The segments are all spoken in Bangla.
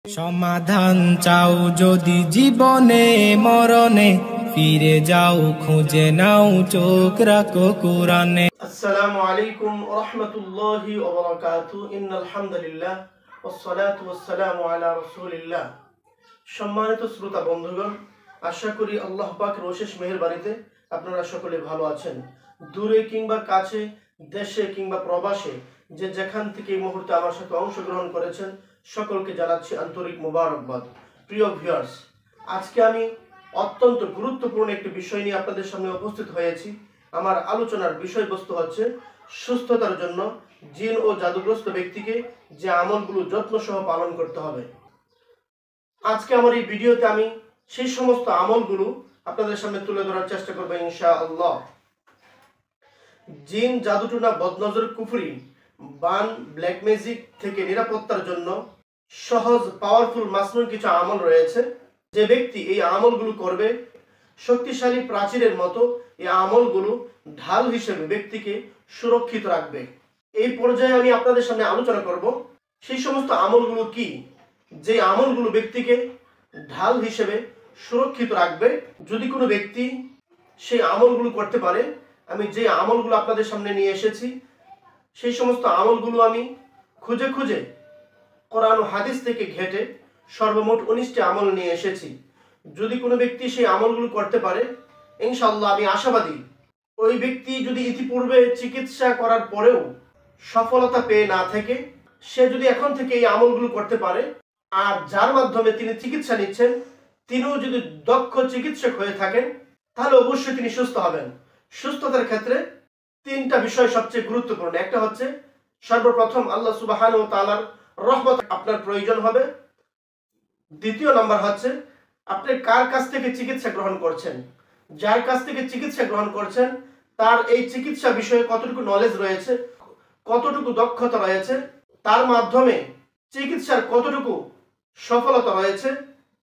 সমাধান চাও যদি জীবনে মরণে, ফিরে যাও খুঁজে নাও চোখ রাখো কুরআনে। আসসালামু আলাইকুম ওয়া রাহমাতুল্লাহি ওয়া বারাকাতুহু। ইন্নাল হামদুলিল্লাহ ওয়াস সালাতু ওয়াস সালামু আলা রাসূলিল্লাহ। সম্মানিত শ্রোতা বন্ধুগণ, আশা করি আল্লাহ পাকের অশেষ মেহেরবানিতে আপনারা সকলে ভালো আছেন। দূরে কিংবা কাছে, দেশে কিংবা প্রবাসে, যে যেখান থেকে এই মুহূর্তে আমার সাথে অংশগ্রহণ করেছেন, সকলকে জানাচ্ছি আন্তরিক মোবারকবাদ। প্রিয় ভিউয়ার্স, আজকে আমি অত্যন্ত গুরুত্বপূর্ণ একটি বিষয় নিয়ে আপনাদের সামনে উপস্থিত হয়েছি। আমার আলোচনার বিষয়বস্তু হচ্ছে সুস্থতার জন্য জিন ও জাদুগ্রস্ত ব্যক্তিকে যে আমলগুলো যত্ন সহ পালন করতে হবে। আজকে আমার এই ভিডিওতে আমি সেই সমস্ত আমলগুলো আপনাদের সামনে তুলে ধরার চেষ্টা করব ইনশাআল্লাহ। জিন, জাদুটোনা, বদনজর, কুফরি, বান, ব্ল্যাক ম্যাজিক থেকে নিরাপত্তার জন্য সহজ, পাওয়ারফুল, মাসনুন কিছু আমল রয়েছে। যে ব্যক্তি এই আমলগুলো করবে, শক্তিশালী প্রাচীরের মতো এই আমলগুলো ঢাল হিসেবে ব্যক্তিকে সুরক্ষিত রাখবে। এই পর্যায়ে আমি আপনাদের সামনে আলোচনা করব সেই সমস্ত আমলগুলো কি, যে আমলগুলো ব্যক্তিকে ঢাল হিসেবে সুরক্ষিত রাখবে। যদি কোনো ব্যক্তি সেই আমলগুলো করতে পারে, আমি যে আমলগুলো আপনাদের সামনে নিয়ে এসেছি সেই সমস্ত আমলগুলো আমি খুঁজে খুঁজে কোরআন ও হাদিস থেকে ঘেটে সর্বমোট 19টি আমল নিয়ে এসেছি। যদি কোনো ব্যক্তি সেই আমলগুলো করতে পারে, ইনশাআল্লাহ আমি আশাবাদী ওই ব্যক্তি যদি ইতিপূর্বে চিকিৎসা করার পরেও সফলতা পেয়ে না থাকে, সে যদি এখন থেকে এই আমলগুলো করতে পারে, আর যার মাধ্যমে তিনি চিকিৎসা নিচ্ছেন তিনিও যদি দক্ষ চিকিৎসক হয়ে থাকেন, তাহলে অবশ্যই তিনি সুস্থ হবেন। সুস্থতার ক্ষেত্রে 3টা বিষয় সবচেয়ে গুরুত্বপূর্ণ। একটা হচ্ছে সর্বপ্রথম আল্লাহ সুবহানাহু ওয়া তাআলার রহমত আপনার প্রয়োজন হবে। দ্বিতীয় নাম্বার হচ্ছে আপনি কার কাছ থেকে চিকিৎসা গ্রহণ করছেন। যার কাছ থেকে চিকিৎসা গ্রহণ করছেন তার এই চিকিৎসা বিষয়ে কতটুকু নলেজ রয়েছে, কতটুকু দক্ষতা রয়েছে, তার মাধ্যমে চিকিৎসার কতটুকু সফলতা রয়েছে,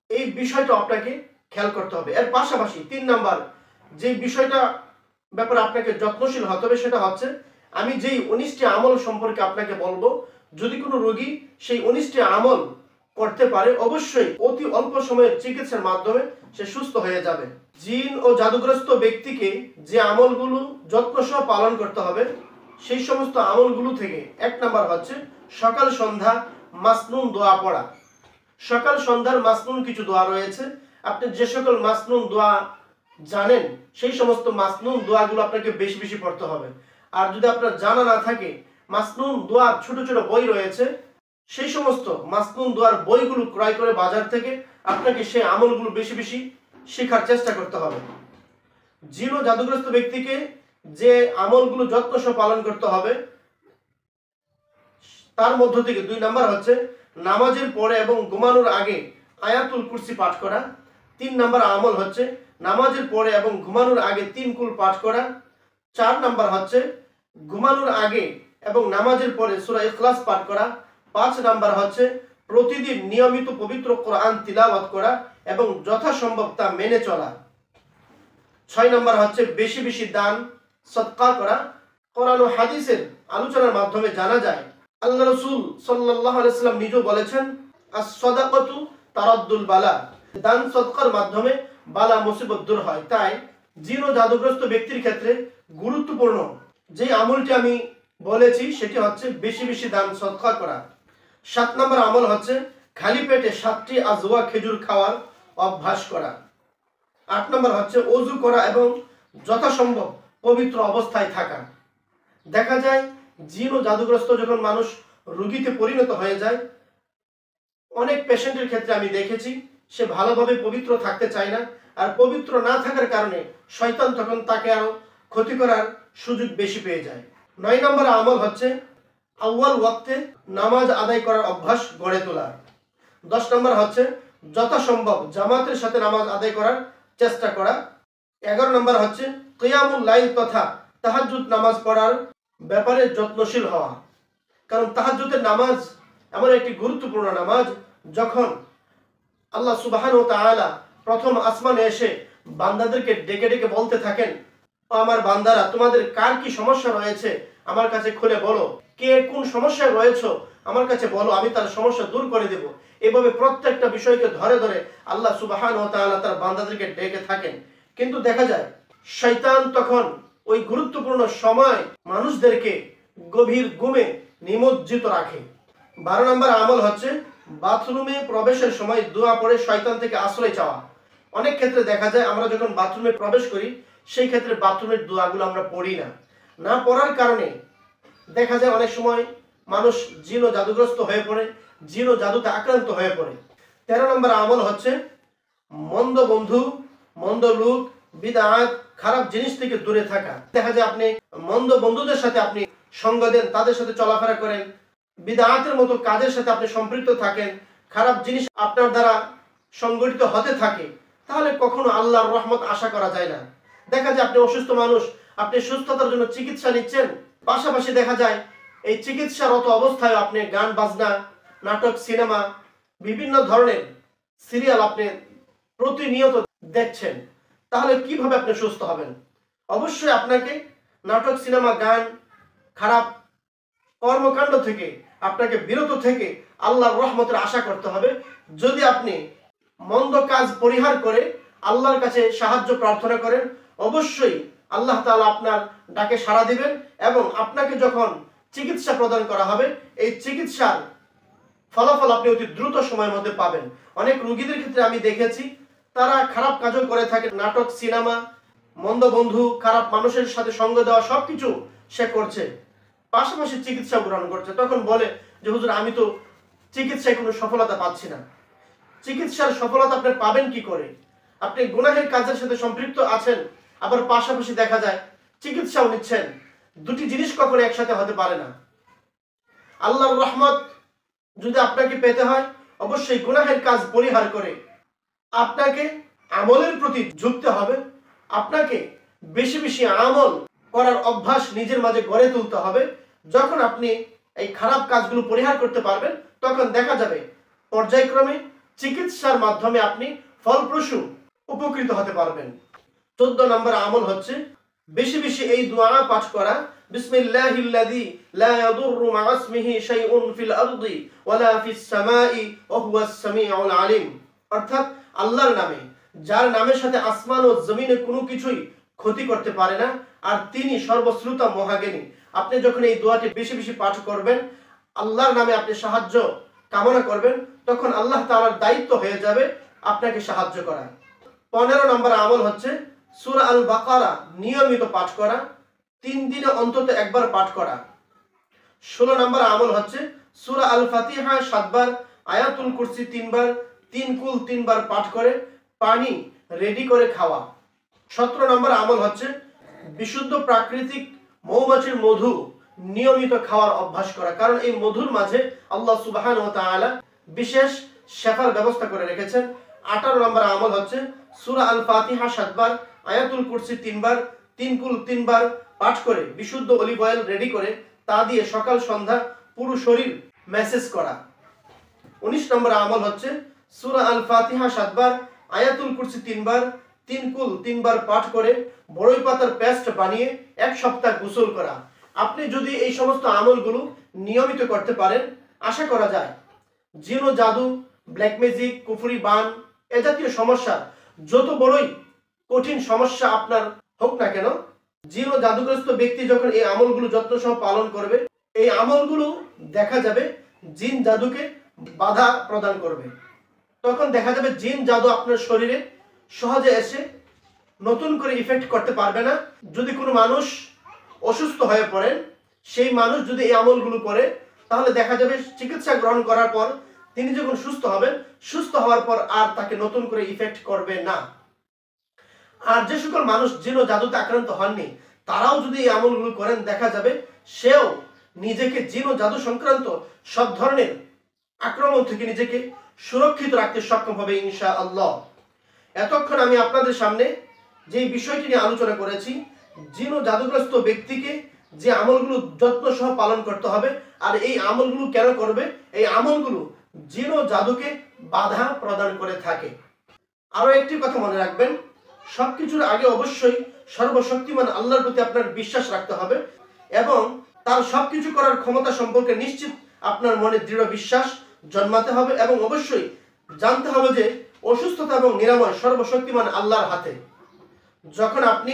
এই বিষয়টা আপনাকে খেয়াল করতে হবে। এর পাশাপাশি 3 নাম্বার যে বিষয়টা ব্যাপারে আপনাকে যত্নশীল হতে হবে, সেটা হচ্ছে আমি যেই 19টি আমল সম্পর্কে আপনাকে বলবো, যদি কোনো রোগী সেই 19টি আমল করতে পারে, অবশ্যই অতি অল্প সময়ের চিকিৎসার মাধ্যমে সে সুস্থ হয়ে যাবে। জিন ও জাদুগ্রস্ত ব্যক্তিকে যে আমলগুলো যত্নসহ পালন করতে হবে, সেই সমস্ত আমলগুলো থেকে 1 নাম্বার হচ্ছে সকাল সন্ধ্যা মাসনুন দোয়া পড়া। সকাল সন্ধ্যার মাসনুন কিছু দোয়া রয়েছে। আপনি যে সকল মাসনুন দোয়া জানেন সেই সমস্ত মাসনুন দোয়াগুলো আপনাকে বেশি বেশি পড়তে হবে। আর যদি আপনার জানা না থাকে, মাসনুন দোয়ার ছোট ছোট বই রয়েছে, সেই সমস্ত মাসনুন দোয়ার বইগুলো ক্রয় করে বাজার থেকে আপনাকে সেই আমলগুলো বেশি বেশি শেখার চেষ্টা করতে হবে। জিন ও জাদুগ্রস্ত ব্যক্তিকে যে আমলগুলো যত্নসহ পালন করতে হবে, তার মধ্য থেকে 2 নাম্বার হচ্ছে নামাজের পরে এবং ঘুমানোর আগে আয়াতুল কুরসি পাঠ করা। 3 নাম্বার আমল হচ্ছে নামাজের পরে এবং ঘুমানোর আগে 3 কুল পাঠ করা। 4 নাম্বার হচ্ছে ঘুমানোর আগে এবং নামাজের পরে সূরা ইখলাস পাঠ করা। 5 নাম্বার হচ্ছে প্রতিদিন নিয়মিত পবিত্র কোরআন তিলাওয়াত করা এবং যথাসম্ভব তা মেনে চলা। 6 নাম্বার হচ্ছে বেশি বেশি দান সদকা করা। কোরআন ও হাদিসের আলোচনার মাধ্যমে জানা যায়, আল্লাহ রাসূল সাল্লাল্লাহু আলাইহি ওয়াসাল্লাম নিজেও বলেছেন, আস-সাদাকাতু তারাদ্দুল বালা, দান সদকার মাধ্যমে বালা মুসিবত দূর হয়। তাই জিন ও জাদুগ্রস্ত ব্যক্তির ক্ষেত্রে গুরুত্বপূর্ণ যে আমলটি আমি বলেছি সেটি হচ্ছে বেশি বেশি দান সদকা করা। 7 নম্বর আমল হচ্ছে খালি পেটে 7টি আজওয়া খেজুর খাওয়ার অভ্যাস করা। 8 নম্বর হচ্ছে ওযু করা এবং যথাসম্ভব পবিত্র অবস্থায় থাকা। দেখা যায় জিন ও জাদুগ্রস্ত যখন মানুষ রোগীতে পরিণত হয়ে যায়, অনেক পেশেন্টের ক্ষেত্রে আমি দেখেছি সে ভালোভাবে পবিত্র থাকতে চায় না, আর পবিত্র না থাকার কারণে শয়তান তখন তাকে আরো ক্ষতি করার সুযোগ বেশি পেয়ে যায়। 9 নম্বর আমল হচ্ছে আউয়াল ওয়াক্তে নামাজ আদায় করার অভ্যাস গড়ে তোলা। 10 নম্বর হচ্ছে যথাসম্ভব জামাতের সাথে নামাজ আদায় করার চেষ্টা করা। 11 নম্বর হচ্ছে কিয়ামুল লাইল তথা তাহাজ্জুদ নামাজ পড়ার ব্যাপারে যত্নশীল হওয়া। কারণ তাহাজ্জুদের নামাজ এমন একটি গুরুত্বপূর্ণ নামাজ, যখন আল্লাহ সুবহানাহু ওয়া তাআলা প্রথম আসমানে এসে বান্দাদেরকে ডেকে ডেকে বলতে থাকেন, ও আমার বান্দারা, তোমাদের কার কি সমস্যা রয়েছে আমার কাছে খুলে বলো, কে কোন সমস্যায় রয়েছে আমার কাছে বলো, আমি তার সমস্যা দূর করে দেব। এভাবে প্রত্যেকটা বিষয়কে ধরে ধরে আল্লাহ সুবহানাহু ওয়া তাআলা তার বান্দাদেরকে ডেকে থাকেন। কিন্তু দেখা যায় শয়তান তখন ওই গুরুত্বপূর্ণ সময় মানুষদেরকে গভীর ঘুমে নিমজ্জিত রাখে। 12 নম্বর আমল হচ্ছে বাথরুমে প্রবেশের সময় দোয়া পড়ে শয়তান থেকে আশ্রয় চাওয়া। অনেক ক্ষেত্রে দেখা যায় আমরা যখন বাথরুমে প্রবেশ করি সেই ক্ষেত্রে বাথরুমের দোয়াগুলো আমরা পড়ি না পড়ার কারণে দেখা যায় অনেক সময় মানুষ জিন ও জাদুগ্রস্ত হয়ে পড়ে, জিন ও জাদুতে আক্রান্ত হয়ে পড়ে। 13 নম্বর আমল হচ্ছে মন্দ বন্ধু, মন্দ লোক, বিদআত, খারাপ জিনিস থেকে দূরে থাকা। দেখা যায় আপনি মন্দ বন্ধুদের সাথে আপনি সঙ্গ দেন, তাদের সাথে চলাফেরা করেন, বিদআতের মতো কাজের সাথে আপনি সম্পৃক্ত থাকেন, খারাপ জিনিস আপনার দ্বারা সংগঠিত হতে থাকে, তাহলে কখনো আল্লাহর রহমত আশা করা যায় না। দেখা যায় আপনি অসুস্থ মানুষ, আপনি সুস্থতার জন্য চিকিৎসা নিচ্ছেন, পাশাপাশি দেখা যায় এই চিকিৎসারত অবস্থায় আপনি গান বাজনা, নাটক, সিনেমা, বিভিন্ন ধরনের সিরিয়াল আপনি প্রতিনিয়ত দেখছেন, তাহলে কিভাবে আপনি সুস্থ হবেন? অবশ্যই আপনাকে নাটক, সিনেমা, গান, খারাপ কর্মকাণ্ড থেকে আপনাকে বিরত থেকে আল্লাহর রহমতের আশা করতে হবে। যদি আপনি মন্দ কাজ পরিহার করে আল্লাহর কাছে সাহায্য প্রার্থনা করেন, অবশ্যই আল্লাহ তাআলা আপনার ডাকে সাড়া দিবেন এবং আপনাকে যখন চিকিৎসা প্রদান করা হবে এই চিকিৎসার ফলাফল আপনি অতি দ্রুত সময়ের মধ্যে পাবেন। অনেক রোগীদের ক্ষেত্রে আমি দেখেছি তারা খারাপ কাজও করে থাকে, নাটক, সিনেমা, মন্দ বন্ধু, খারাপ মানুষের সাথে সঙ্গ দেওয়া সবকিছু সে করছে, পাশাপাশি চিকিৎসা গ্রহণ করছে। তখন বলে যে হুজুর আমি তো চিকিৎসায় কোনো সফলতা পাচ্ছি না। চিকিৎসার সফলতা আপনি পাবেন কি করে? আপনি গুনাহের কাজের সাথে সম্পৃক্ত আছেন, আবার পাশাপাশি দেখা যায় চিকিৎসাও নিচ্ছেন। দুটি জিনিস কখনো একসাথে হতে পারে না। আল্লাহর রহমত যদি আপনাকে পেতে হয় অবশ্যই গুনাহের কাজ পরিহার করে আপনাকে আমলের প্রতি ঝুঁকতে হবে। আপনাকে বেশি বেশি আমল করার অভ্যাস নিজের মাঝে গড়ে তুলতে হবে। যখন আপনি এই খারাপ কাজগুলো পরিহার করতে পারবেন তখন দেখা যাবে পর্যায়ক্রমে চিকিৎসার মাধ্যমে আপনি ফলপ্রসূ উপকৃত হতে পারবেন। 14 নম্বর আমল হচ্ছে বেশি বেশি এই দোয়া পাঠ করা, বিসমিল্লাহিল্লাযী লা ইয়াদুররু মা ইসমিহি শাইউন ফিল আরদি ওয়ালা ফিস সামাই ওয়া হুয়াস সামিউল আলিম। অর্থাৎ আল্লাহর নামে, যার নামের সাথে আসমান ও জমিনে কোনো কিছুই ক্ষতি করতে পারে না, আর তিনি সর্বশ্রোতা মহাজ্ঞানী। আপনি যখন এই দোয়াটি বেশি বেশি পাঠ করবেন, আল্লাহর নামে আপনি সাহায্য কামনা করবেন, তখন আল্লাহ তাআলার দায়িত্ব হয়ে যাবে আপনাকে সাহায্য করা। 15 নম্বর আমল হচ্ছে সূরা আল বাকারা নিয়মিত পাঠ করা, 3 দিনে অন্তত একবার পাঠ করা। 16 নম্বর আমল হচ্ছে সূরা আল ফাতিহা 7 বার, আয়াতুল কুরসি 3 বার, 3 কুল 3 বার পাঠ করে পানি রেডি করে খাওয়া। 17 নম্বর আমল হচ্ছে বিশুদ্ধ প্রাকৃতিক মৌমাছির মধু নিয়মিত খাওয়ার অভ্যাস করা, কারণ এই মধুর মাঝে আল্লাহ সুবহানাহু ওয়া তাআলা বিশেষ শেফার ব্যবস্থা করে রেখেছেন। 18 নম্বর আমল হচ্ছে সূরা আল ফাতিহা 7 বার, আয়াতুল কুরসি 3 বার, 3 কুল 3 বার পাঠ করে বিশুদ্ধ অলিভ অয়েল রেডি করে তা দিয়ে সকাল সন্ধ্যা পুরো শরীর ম্যাসেজ করা। 19 নম্বর আমল হচ্ছে সূরা আল ফাতিহা 7 বার, আয়াতুল কুরসি 3 বার, 3 কুল 3 বার পাঠ করে বড়ই পাতার পেস্ট বানিয়ে 1 সপ্তাহ গোসল করা। আপনি যদি এই সমস্ত আমলগুলো নিয়মিত করতে পারেন, আশা করা যায় জিন ও জাদু, ব্ল্যাক ম্যাজিক, কুফরি, বান এ জাতীয় সমস্যা, যত বড়ই কঠিন সমস্যা আপনার হোক না কেন, জিন ও জাদুগ্রস্ত ব্যক্তি যখন এই আমলগুলো যত্ন সহ পালন করবে, এই আমলগুলো দেখা যাবে জিন জাদুকে বাধা প্রদান করবে। তখন দেখা যাবে জিন জাদু আপনার শরীরে সহজে এসে নতুন করে ইফেক্ট করতে পারবে না। যদি কোনো মানুষ অসুস্থ হয়ে পড়েন, সেই মানুষ যদি এই আমলগুলো করে, তাহলে দেখা যাবে চিকিৎসা গ্রহণ করার পর তিনি যখন সুস্থ হবেন, সুস্থ হওয়ার পর আর তাকে নতুন করে ইফেক্ট করবে না। আর যে সকল মানুষ জিন ও জাদুতে আক্রান্ত হননি, তারাও যদি এই আমলগুলো করেন, দেখা যাবে সেও নিজেকে জিন ও জাদু সংক্রান্ত সব ধরনের আক্রমণ থেকে নিজেকে সুরক্ষিত রাখতে সক্ষম হবে ইনশাআল্লাহ। এতক্ষণ আমি আপনাদের সামনে যে বিষয়টি নিয়ে আলোচনা করেছি, জিন ও জাদুগ্রস্ত ব্যক্তিকে যে আমলগুলো যত্ন সহ পালন করতে হবে, আর এই আমলগুলো কেন করবে, এই আমলগুলো জিন ও জাদুকে বাধা প্রদান করে থাকে। আরো একটি কথা মনে রাখবেন, সবকিছুর আগে অবশ্যই সর্বশক্তিমান আল্লাহর প্রতি আপনার বিশ্বাস রাখতে হবে এবং তার সবকিছু করার ক্ষমতা সম্পর্কে নিশ্চিত আপনার মনে দৃঢ় বিশ্বাস জন্মাতে হবে এবং অবশ্যই জানতে হবে যে অসুস্থতা এবং নিরাময় সর্বশক্তিমান আল্লাহর হাতে। যখন আপনি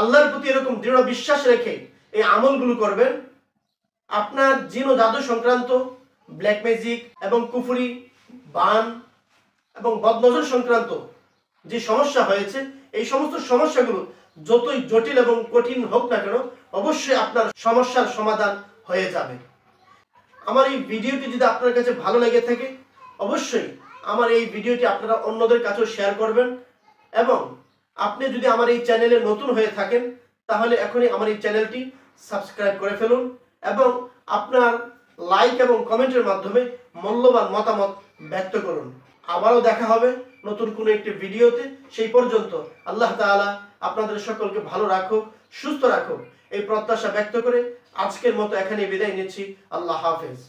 আল্লাহর প্রতি এরকম দৃঢ় বিশ্বাস রেখে এই আমলগুলো করবেন, আপনার জিন ও জাদু সংক্রান্ত, ব্ল্যাক ম্যাজিক এবং কুফরি, বান এবং বদনজর সংক্রান্ত যে সমস্যা হয়েছে, এই সমস্ত সমস্যাগুলো যতই জটিল এবং কঠিন হোক না কেন, অবশ্যই আপনার সমস্যার সমাধান হয়ে যাবে। আমার এই ভিডিওটি যদি আপনার কাছে ভালো লেগে থাকে, অবশ্যই আমার এই ভিডিওটি আপনারা অন্যদের কাছেও শেয়ার করবেন। এবং আপনি যদি আমার এই চ্যানেলে নতুন হয়ে থাকেন, তাহলে এখনই আমার এই চ্যানেলটি সাবস্ক্রাইব করে ফেলুন এবং আপনার লাইক এবং কমেন্টের মাধ্যমে মূল্যবান মতামত ব্যক্ত করুন। আবারও দেখা হবে নতুন কোনো একটি ভিডিওতে। সেই পর্যন্ত আল্লাহ তাআলা আপনাদের সকলকে ভালো রাখুক, সুস্থ রাখুক, এই প্রত্যাশা ব্যক্ত করে আজকের মতো এখানে বিদায় নিচ্ছি। আল্লাহ হাফেজ।